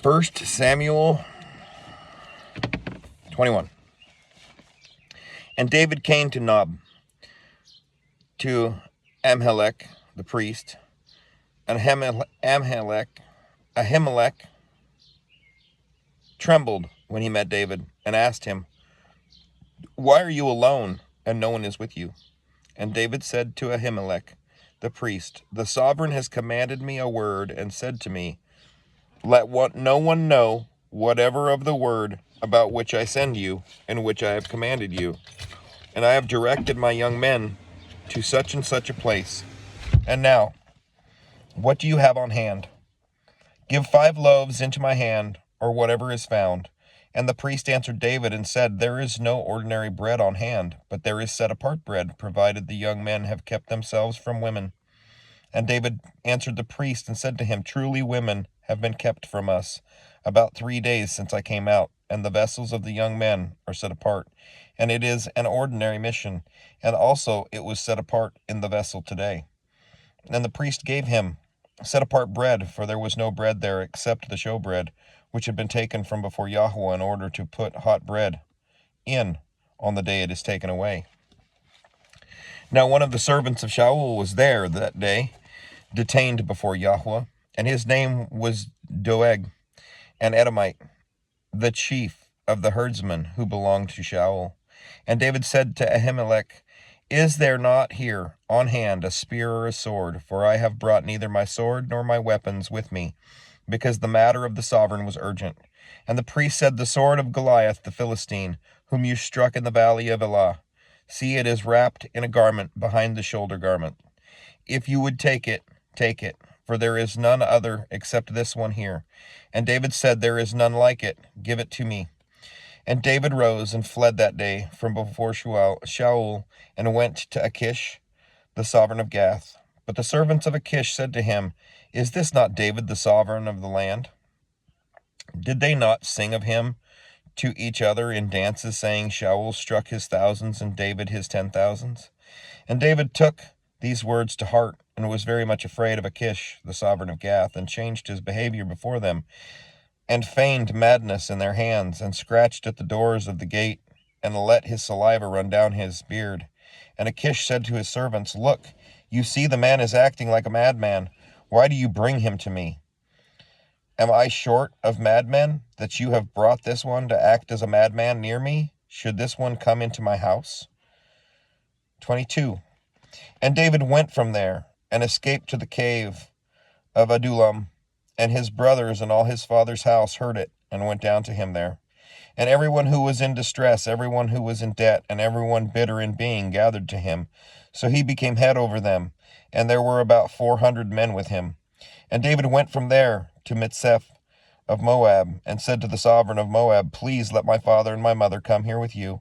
1 Samuel 21. And David came to Nob, to Ahimelech the priest, and Ahimelech trembled when he met David, and asked him, "Why are you alone, and no one is with you?" And David said to Ahimelech the priest, "The sovereign has commanded me a word, and said to me, Let no one know whatever of the word about which I send you, and which I have commanded you. And I have directed my young men to such and such a place. And now, what do you have on hand? Give 5 loaves into my hand, or whatever is found." And the priest answered David and said, "There is no ordinary bread on hand, but there is set apart bread, provided the young men have kept themselves from women." And David answered the priest and said to him, "Truly women have been kept from us about 3 days since I came out, and the vessels of the young men are set apart, and it is an ordinary mission, and also it was set apart in the vessel today." And the priest gave him set apart bread, for there was no bread there except the showbread, which had been taken from before Yahweh in order to put hot bread in on the day it is taken away. Now one of the servants of Shaul was there that day, detained before Yahweh, and his name was Doeg, an Edomite, the chief of the herdsmen who belonged to Shaul. And David said to Ahimelech, "Is there not here on hand a spear or a sword? For I have brought neither my sword nor my weapons with me, because the matter of the sovereign was urgent." And the priest said, "The sword of Goliath the Philistine, whom you struck in the valley of Elah. See, it is wrapped in a garment behind the shoulder garment. If you would take it, for there is none other except this one here." And David said, "There is none like it. Give it to me." And David rose and fled that day from before Shaul, and went to Achish, the sovereign of Gath. But the servants of Achish said to him, "Is this not David, the sovereign of the land? Did they not sing of him to each other in dances, saying, Shaul struck his thousands, and David his 10,000s? And David took these words to heart, and was very much afraid of Achish, the sovereign of Gath, and changed his behavior before them, and feigned madness in their hands, and scratched at the doors of the gate, and let his saliva run down his beard. And Achish said to his servants, "Look, you see the man is acting like a madman. Why do you bring him to me? Am I short of madmen, that you have brought this one to act as a madman near me? Should this one come into my house?" 22. And David went from there, and escaped to the cave of Adullam. And his brothers and all his father's house heard it, and went down to him there. And everyone who was in distress, everyone who was in debt, and everyone bitter in being, gathered to him. So he became head over them, and there were about 400 men with him. And David went from there to Mitzpeh of Moab, and said to the sovereign of Moab, "Please let my father and my mother come here with you,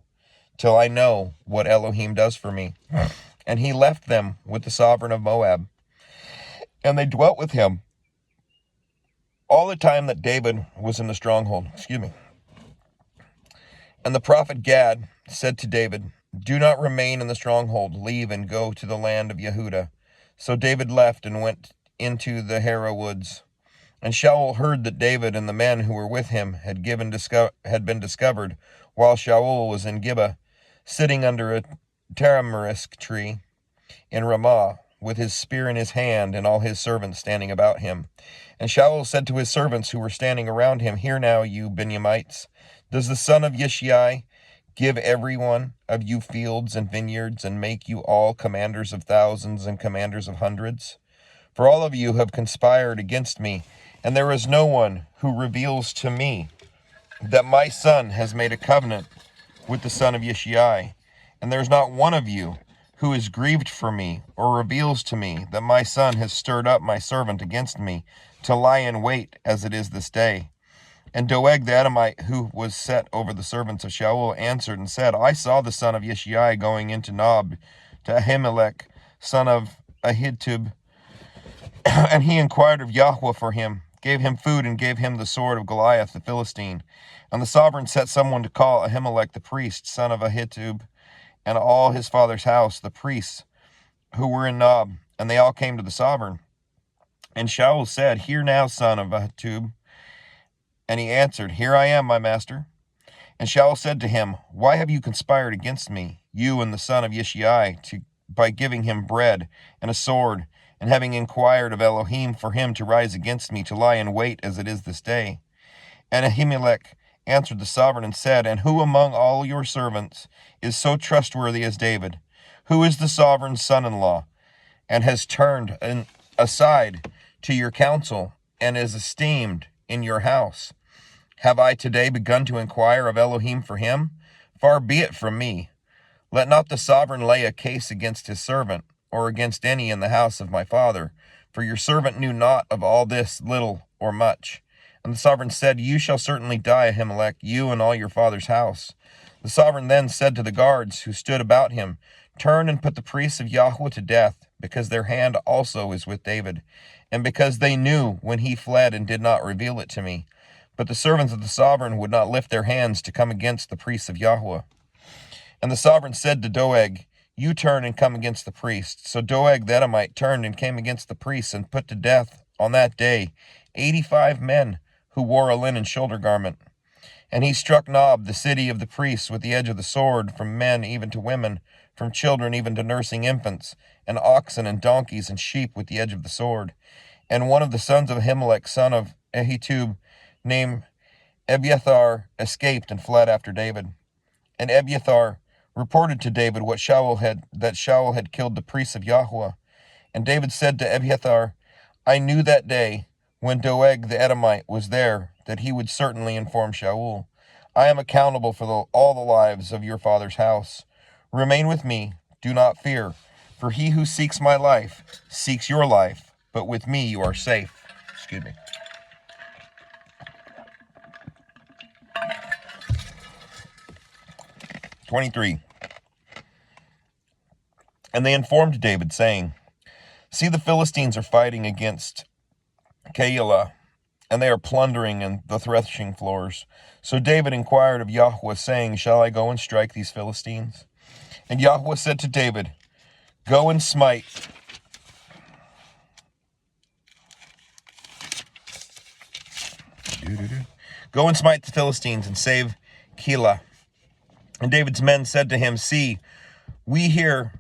till I know what Elohim does for me." And he left them with the sovereign of Moab, and they dwelt with him all the time that David was in the stronghold. And the prophet Gad said to David, "Do not remain in the stronghold. Leave and go to the land of Yehudah." So David left and went into the Hera woods. And Shaul heard that David and the men who were with him had been discovered, while Shaul was in Gibeah, sitting under a tamarisk tree in Ramah, with his spear in his hand, and all his servants standing about him. And Shaul said to his servants who were standing around him, "Hear now, you Benjamites, does the son of Yishai give every one of you fields and vineyards, and make you all commanders of thousands and commanders of hundreds? For all of you have conspired against me, and there is no one who reveals to me that my son has made a covenant with the son of Yishai. And there is not one of you who is grieved for me, or reveals to me that my son has stirred up my servant against me, to lie in wait as it is this day." And Doeg the Edomite, who was set over the servants of Shaul, answered and said, "I saw the son of Yishai going into Nob to Ahimelech, son of Ahitub, and he inquired of Yahweh for him, gave him food, and gave him the sword of Goliath the Philistine. And the sovereign set someone to call Ahimelech the priest, son of Ahitub, and all his father's house, the priests who were in Nob, and they all came to the sovereign. And Shaul said, 'Hear now, son of Ahitub, And he answered, Here I am, my master. And Shaul said to him, Why have you conspired against me, you and the son of Yishai, by giving him bread and a sword, and having inquired of Elohim for him to rise against me, to lie in wait as it is this day? And Ahimelech answered the sovereign and said, And who among all your servants is so trustworthy as David? Who is the sovereign's son-in-law, and has turned aside to your counsel, and is esteemed in your house? Have I today begun to inquire of Elohim for him? Far be it from me. Let not the sovereign lay a case against his servant, or against any in the house of my father, for your servant knew not of all this little or much. And the sovereign said, You shall certainly die, Ahimelech, you and all your father's house. The sovereign then said to the guards who stood about him, Turn and put the priests of Yahweh to death, because their hand also is with David, and because they knew when he fled and did not reveal it to me. But the servants of the sovereign would not lift their hands to come against the priests of Yahweh. And the sovereign said to Doeg, You turn and come against the priests. So Doeg the Edomite turned and came against the priests, and put to death on that day 85 men who wore a linen shoulder garment. And he struck Nob, the city of the priests, with the edge of the sword, from men even to women, from children even to nursing infants, and oxen and donkeys and sheep with the edge of the sword. And one of the sons of Ahimelech, son of Ahitub, named Abiathar, escaped and fled after David. And Abiathar reported to David that Shaul had killed the priests of Yahweh. And David said to Abiathar, I knew that day, when Doeg the Edomite was there, that he would certainly inform Shaul. I am accountable for all the lives of your father's house. Remain with me, do not fear, for he who seeks my life seeks your life, but with me you are safe. Excuse me. 23. And they informed David, saying, See, the Philistines are fighting against Keilah, and they are plundering in the threshing floors. So David inquired of Yahweh, saying, Shall I go and strike these Philistines? And Yahweh said to David, Go and smite the Philistines and save Keilah. And David's men said to him, See, we here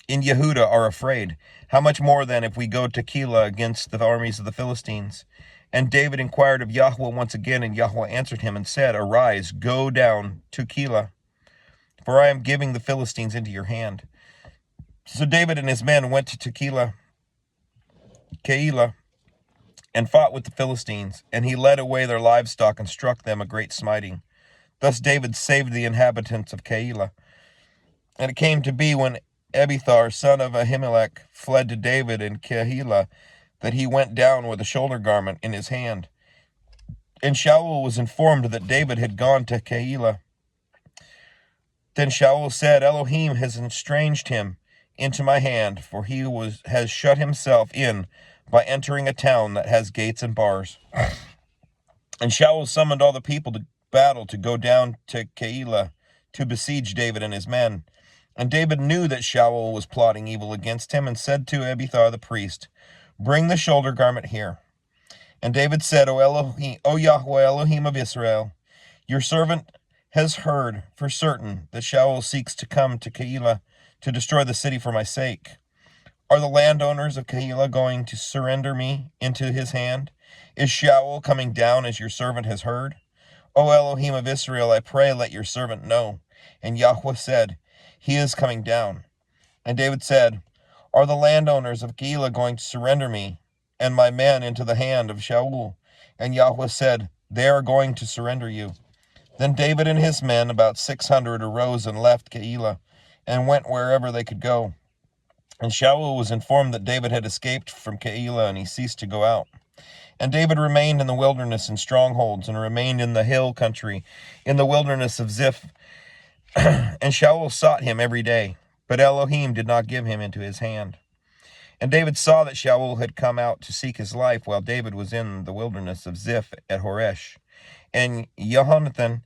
in Yehudah are afraid. How much more then if we go to Keilah against the armies of the Philistines? And David inquired of Yahweh once again, and Yahweh answered him and said, Arise, go down to Keilah, for I am giving the Philistines into your hand. So David and his men went to Keilah, and fought with the Philistines, and he led away their livestock and struck them a great smiting. Thus David saved the inhabitants of Keilah. And it came to be, when Abiathar, son of Ahimelech, fled to David in Keilah, that he went down with a shoulder garment in his hand. And Shaul was informed that David had gone to Keilah. Then Shaul said, Elohim has estranged him into my hand, for he has shut himself in by entering a town that has gates and bars. And Shaul summoned all the people to battle to go down to Keilah to besiege David and his men. And David knew that Shaul was plotting evil against him, and said to Abiathar the priest, Bring the shoulder garment here. And David said, O Yahweh, Elohim of Israel, your servant has heard for certain that Shaul seeks to come to Keilah to destroy the city for my sake. Are the landowners of Keilah going to surrender me into his hand? Is Shaul coming down as your servant has heard? O Elohim of Israel, I pray, let your servant know. And Yahweh said, He is coming down. And David said, Are the landowners of Keilah going to surrender me and my men into the hand of Shaul? And Yahweh said, They are going to surrender you. Then David and his men, about 600, arose and left Keilah, and went wherever they could go. And Shaul was informed that David had escaped from Keilah, and he ceased to go out. And David remained in the wilderness in strongholds, and remained in the hill country, in the wilderness of Ziph. And Shaul sought him every day, but Elohim did not give him into his hand. And David saw that Shaul had come out to seek his life, while David was in the wilderness of Ziph at Horesh. And Jehonathan,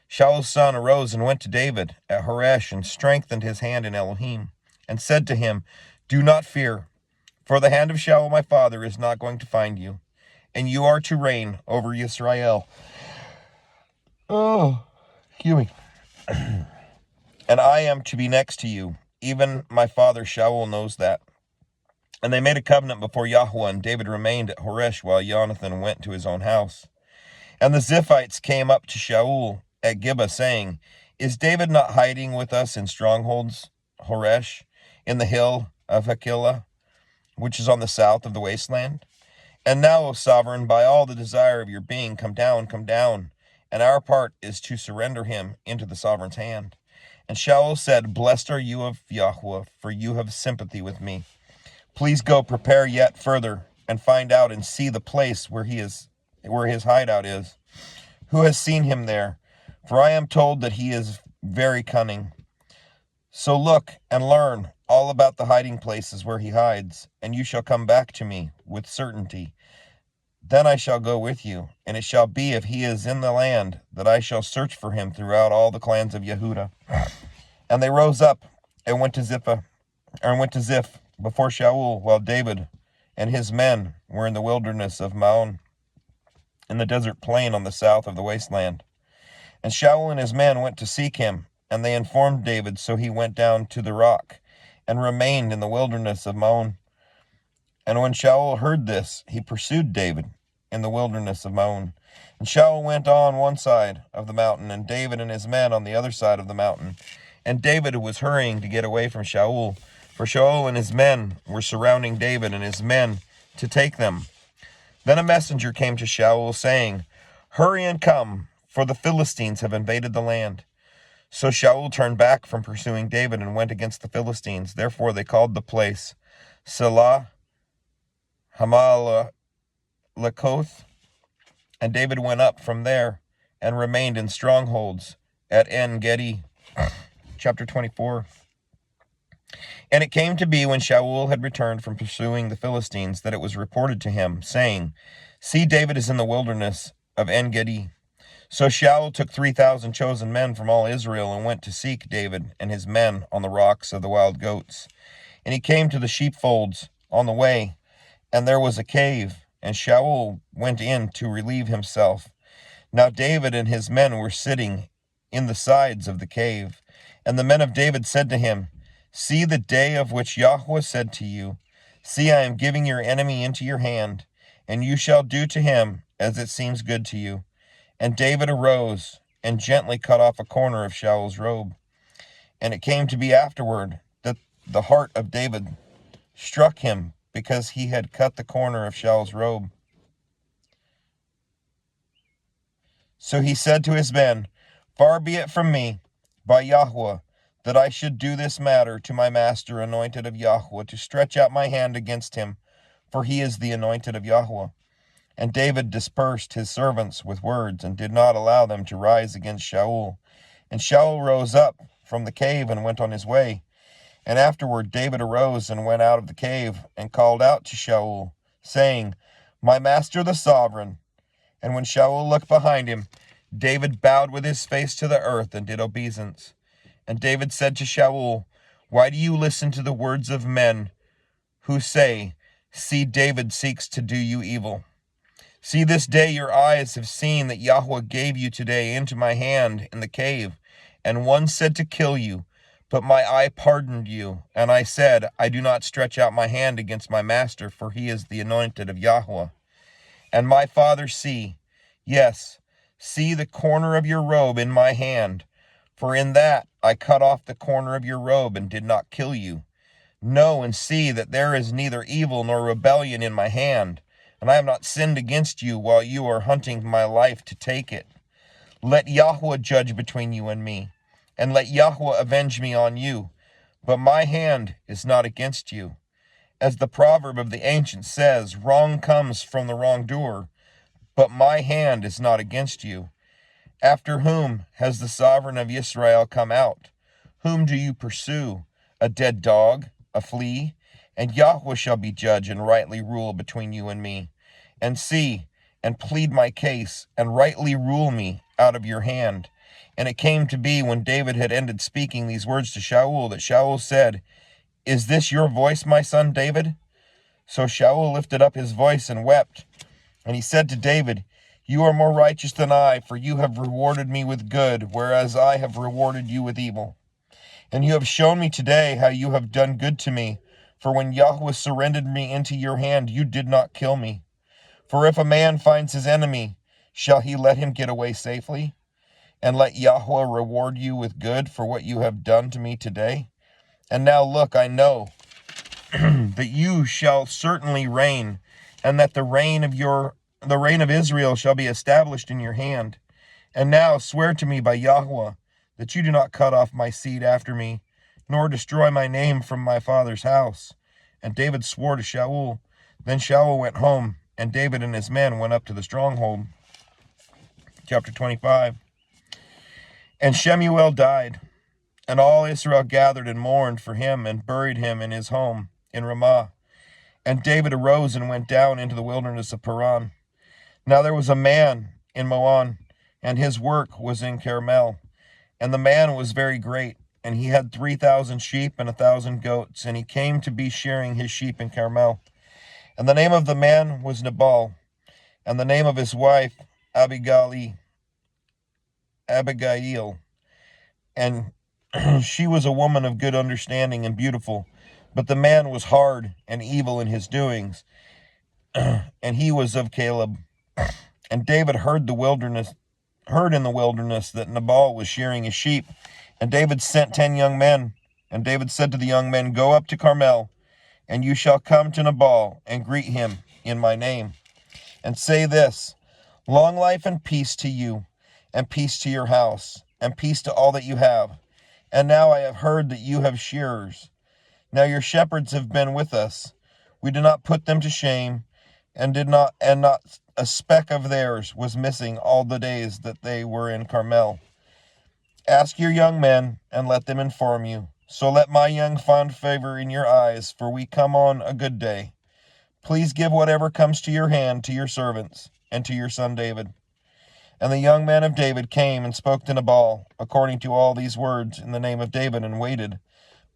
Shaul's son, arose and went to David at Horesh, and strengthened his hand in Elohim, and said to him, Do not fear, for the hand of Shaul my father is not going to find you. and you are to reign over Israel. Oh, excuse me. And I am to be next to you. Even my father Shaul knows that. And they made a covenant before Yahweh, and David remained at Horesh while Jonathan went to his own house. And the Ziphites came up to Shaul at Gibeah, saying, Is David not hiding with us in strongholds, Horesh, in the hill of Hakilah, which is on the south of the wasteland? And now, O sovereign, by all the desire of your being, come down, and our part is to surrender him into the sovereign's hand. And Shaul said, Blessed are you of Yahweh, for you have sympathy with me. Please go prepare yet further, and find out and see the place where his hideout is. Who has seen him there? For I am told that he is very cunning. So look and learn all about the hiding places where he hides, and you shall come back to me with certainty. Then I shall go with you, and it shall be, if he is in the land, that I shall search for him throughout all the clans of Yehudah. And they rose up and went to Ziph before Shaul, while David and his men were in the wilderness of Maon, in the desert plain on the south of the wasteland. And Shaul and his men went to seek him, and they informed David, so he went down to the rock, and remained in the wilderness of Maon. And when Shaul heard this, he pursued David in the wilderness of Maon. And Shaul went on one side of the mountain, and David and his men on the other side of the mountain. And David was hurrying to get away from Shaul, for Shaul and his men were surrounding David and his men to take them. Then a messenger came to Shaul, saying, Hurry and come, for the Philistines have invaded the land. So Shaul turned back from pursuing David and went against the Philistines. Therefore they called the place Selah Hamalakoth. And David went up from there and remained in strongholds at En-Gedi. Chapter 24. And it came to be, when Shaul had returned from pursuing the Philistines, that it was reported to him, saying, See, David is in the wilderness of En-Gedi. So Shaul took 3,000 chosen men from all Israel and went to seek David and his men on the rocks of the wild goats. And he came to the sheepfolds on the way, and there was a cave, and Shaul went in to relieve himself. Now David and his men were sitting in the sides of the cave. And the men of David said to him, See the day of which Yahweh said to you, See, I am giving your enemy into your hand, and you shall do to him as it seems good to you. And David arose and gently cut off a corner of Shaul's robe. And it came to be afterward that the heart of David struck him, because he had cut the corner of Shaul's robe. So he said to his men, Far be it from me, by Yahweh, that I should do this matter to my master, anointed of Yahweh, to stretch out my hand against him, for he is the anointed of Yahweh. And David dispersed his servants with words, and did not allow them to rise against Shaul. And Shaul rose up from the cave and went on his way. And afterward David arose and went out of the cave, and called out to Shaul, saying, My master the sovereign. And when Shaul looked behind him, David bowed with his face to the earth and did obeisance. And David said to Shaul, Why do you listen to the words of men who say, See, David seeks to do you evil? See, this day your eyes have seen that Yahweh gave you today into my hand in the cave, and one said to kill you, but my eye pardoned you. And I said, I do not stretch out my hand against my master, for he is the anointed of Yahweh. And my father, see, yes, see the corner of your robe in my hand, for in that I cut off the corner of your robe and did not kill you. Know and see that there is neither evil nor rebellion in my hand, and I have not sinned against you while you are hunting my life to take it. Let Yahweh judge between you and me, and let Yahweh avenge me on you, but my hand is not against you. As the proverb of the ancients says, wrong comes from the wrongdoer, but my hand is not against you. After whom has the sovereign of Israel come out? Whom do you pursue? A dead dog, a flea? And Yahweh shall be judge and rightly rule between you and me. And see, and plead my case, and rightly rule me out of your hand. And it came to be, when David had ended speaking these words to Shaul, that Shaul said, Is this your voice, my son David? So Shaul lifted up his voice and wept. And he said to David, "You are more righteous than I, for you have rewarded me with good, whereas I have rewarded you with evil. And you have shown me today how you have done good to me, for when Yahweh surrendered me into your hand, you did not kill me. For if a man finds his enemy, shall he let him get away safely? And let Yahweh reward you with good for what you have done to me today? And now look, I know that you shall certainly reign, and that the reign of Israel shall be established in your hand. And now swear to me by Yahweh that you do not cut off my seed after me, nor destroy my name from my father's house." And David swore to Shaul. Then Shaul went home, and David and his men went up to the stronghold. Chapter 25. And Shemuel died, and all Israel gathered and mourned for him, and buried him in his home in Ramah. And David arose and went down into the wilderness of Paran. Now there was a man in Moan, and his work was in Carmel. And the man was very great, and he had 3,000 sheep and 1,000 goats, and he came to be shearing his sheep in Carmel. And the name of the man was Nabal, and the name of his wife Abigail, and she was a woman of good understanding and beautiful. But the man was hard and evil in his doings, and he was of Caleb. And David heard in the wilderness that Nabal was shearing his sheep. And David sent 10 young men. And David said to the young men, "Go up to Carmel, and you shall come to Nabal and greet him in my name. And say this, long life and peace to you, and peace to your house, and peace to all that you have. And now I have heard that you have shearers. Now your shepherds have been with us. We did not put them to shame, and not a speck of theirs was missing all the days that they were in Carmel. Ask your young men, and let them inform you. So let my young find favor in your eyes, for we come on a good day. Please give whatever comes to your hand to your servants, and to your son David." And the young men of David came and spoke to Nabal, according to all these words, in the name of David, and waited.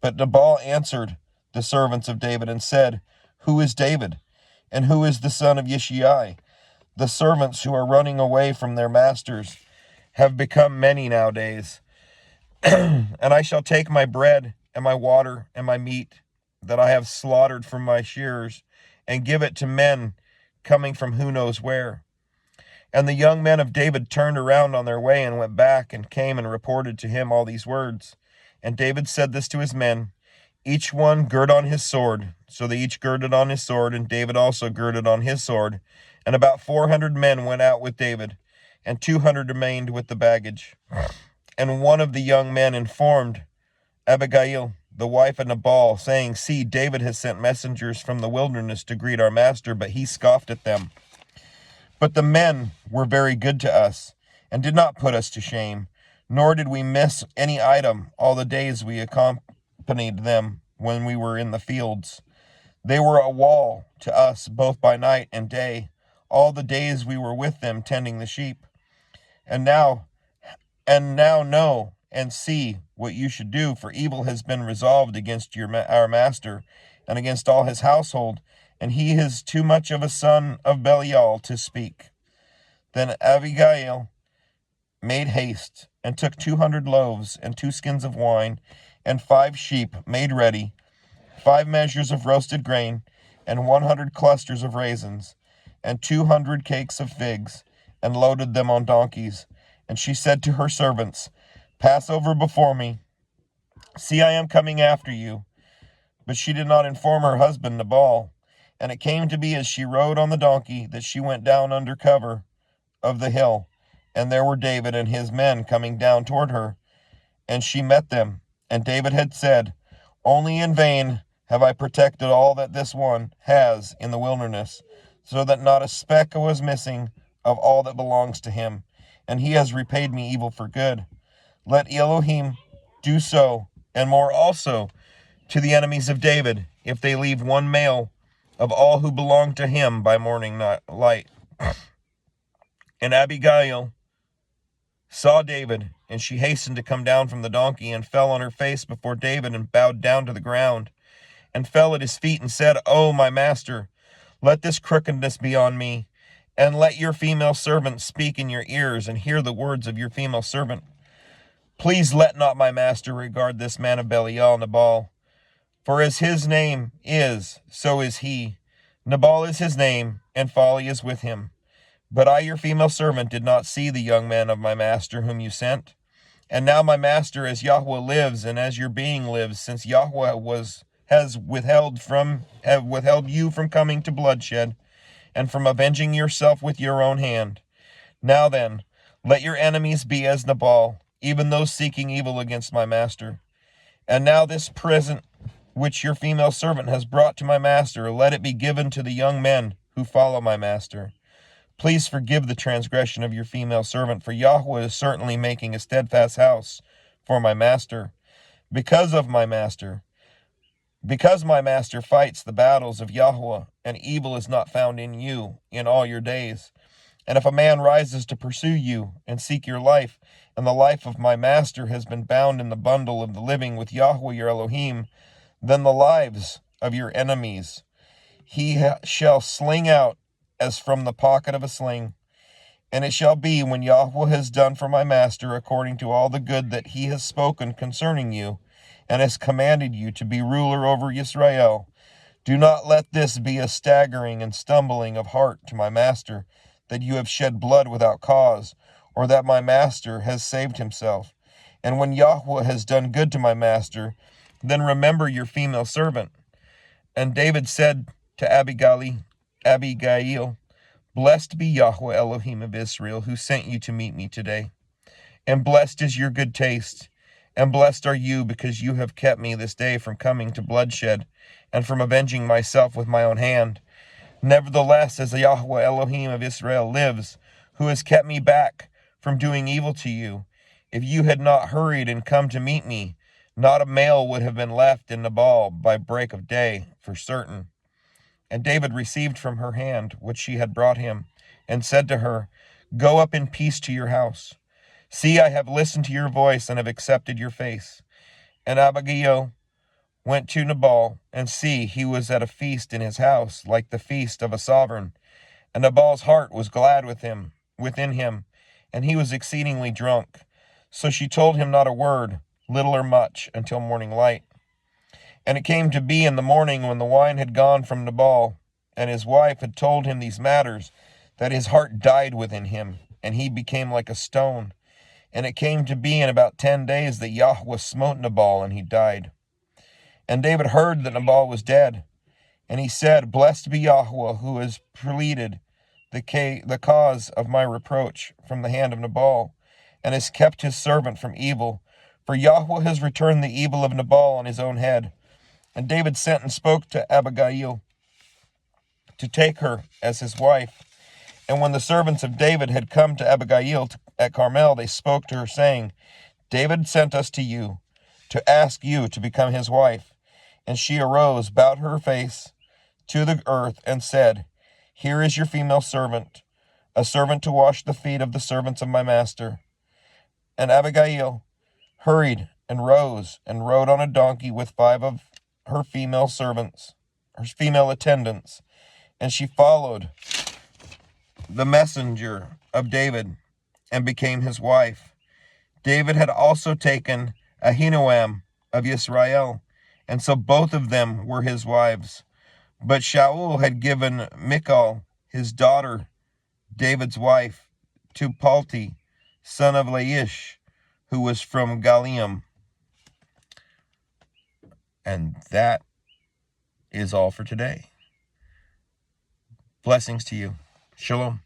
But Nabal answered the servants of David, and said, "Who is David? And who is the son of Yishai? The servants who are running away from their masters have become many nowadays. And I shall take my bread and my water and my meat that I have slaughtered from my shearers, and give it to men coming from who knows where." And the young men of David turned around on their way, and went back, and came and reported to him all these words. And David said this to his men, "Each one gird on his sword." So they each girded on his sword, and David also girded on his sword. And about 400 men went out with David, and 200 remained with the baggage. And one of the young men informed Abigail, the wife of Nabal, saying, "See, David has sent messengers from the wilderness to greet our master," but he scoffed at them. But the men were very good to us, and did not put us to shame, nor did we miss any item all the days we accompanied them when we were in the fields. They were a wall to us both by night and day, all the days we were with them tending the sheep. And now know and see what you should do, for evil has been resolved against our master, and against all his household, and he is too much of a son of Belial to speak." Then Abigail made haste, and took 200 loaves, and 2 skins of wine, and 5 sheep made ready, 5 measures of roasted grain, and 100 clusters of raisins, and 200 cakes of figs, and loaded them on donkeys. And she said to her servants, "Pass over before me. See, I am coming after you." But she did not inform her husband Nabal. And it came to be, as she rode on the donkey, that she went down under cover of the hill. And there were David and his men coming down toward her. And she met them. And David had said, "Only in vain have I protected all that this one has in the wilderness, so that not a speck was missing of all that belongs to him. And he has repaid me evil for good. Let Elohim do so, and more also, to the enemies of David, if they leave one male of all who belong to him by morning light." And Abigail saw David, and she hastened to come down from the donkey, and fell on her face before David, and bowed down to the ground, and fell at his feet, and said, "Oh, my master, let this crookedness be on me, and let your female servant speak in your ears, and hear the words of your female servant. Please let not my master regard this man of Belial, Nabal, for as his name is, so is he. Nabal is his name, and folly is with him. But I, your female servant, did not see the young man of my master whom you sent. And now my master, as Yahweh lives, and as your being lives, since Yahweh has withheld you from coming to bloodshed, and from avenging yourself with your own hand. Now then, let your enemies be as Nabal, even those seeking evil against my master. And now this present which your female servant has brought to my master, let it be given to the young men who follow my master. Please forgive the transgression of your female servant, for Yahweh is certainly making a steadfast house for my master. Because my master fights the battles of Yahweh, and evil is not found in you in all your days. And if a man rises to pursue you and seek your life, and the life of my master has been bound in the bundle of the living with Yahweh your Elohim, then the lives of your enemies he shall sling out as from the pocket of a sling. And it shall be, when Yahweh has done for my master according to all the good that he has spoken concerning you, and has commanded you to be ruler over Israel, do not let this be a staggering and stumbling of heart to my master, that you have shed blood without cause, or that my master has saved himself. And when Yahweh has done good to my master, then remember your female servant. And David said to Abigail, Blessed be Yahweh Elohim of Israel, who sent you to meet me today. And blessed is your good taste, and blessed are you, because you have kept me this day from coming to bloodshed, and from avenging myself with my own hand. Nevertheless, as the Yahweh Elohim of Israel lives, who has kept me back from doing evil to you, if you had not hurried and come to meet me, not a male would have been left in Nabal by break of day, for certain. And David received from her hand what she had brought him, and said to her, Go up in peace to your house. See, I have listened to your voice, and have accepted your face. And Abigail went to Nabal, and see, he was at a feast in his house, like the feast of a sovereign. And Nabal's heart was glad within him, and he was exceedingly drunk. So she told him not a word, little or much, until morning light. And it came to be in the morning, when the wine had gone from Nabal, and his wife had told him these matters, that his heart died within him, and he became like a stone. And it came to be in about 10 days that Yahweh smote Nabal, and he died. And David heard that Nabal was dead, and he said, Blessed be Yahweh, who has pleaded the cause of my reproach from the hand of Nabal, and has kept his servant from evil. For Yahweh has returned the evil of Nabal on his own head. And David sent and spoke to Abigail to take her as his wife. And when the servants of David had come to Abigail at Carmel, they spoke to her, saying, David sent us to you, to ask you to become his wife. And she arose, bowed her face to the earth, and said, Here is your female servant, a servant to wash the feet of the servants of my master. And Abigail hurried and rose, and rode on a donkey with 5 of her female servants, her female attendants, and she followed the messenger of David, and became his wife. David had also taken Ahinoam of Israel, and so both of them were his wives. But Shaul had given Michal, his daughter, David's wife, to Palti, son of Laish, who was from Galium. And that is all for today. Blessings to you. Shalom.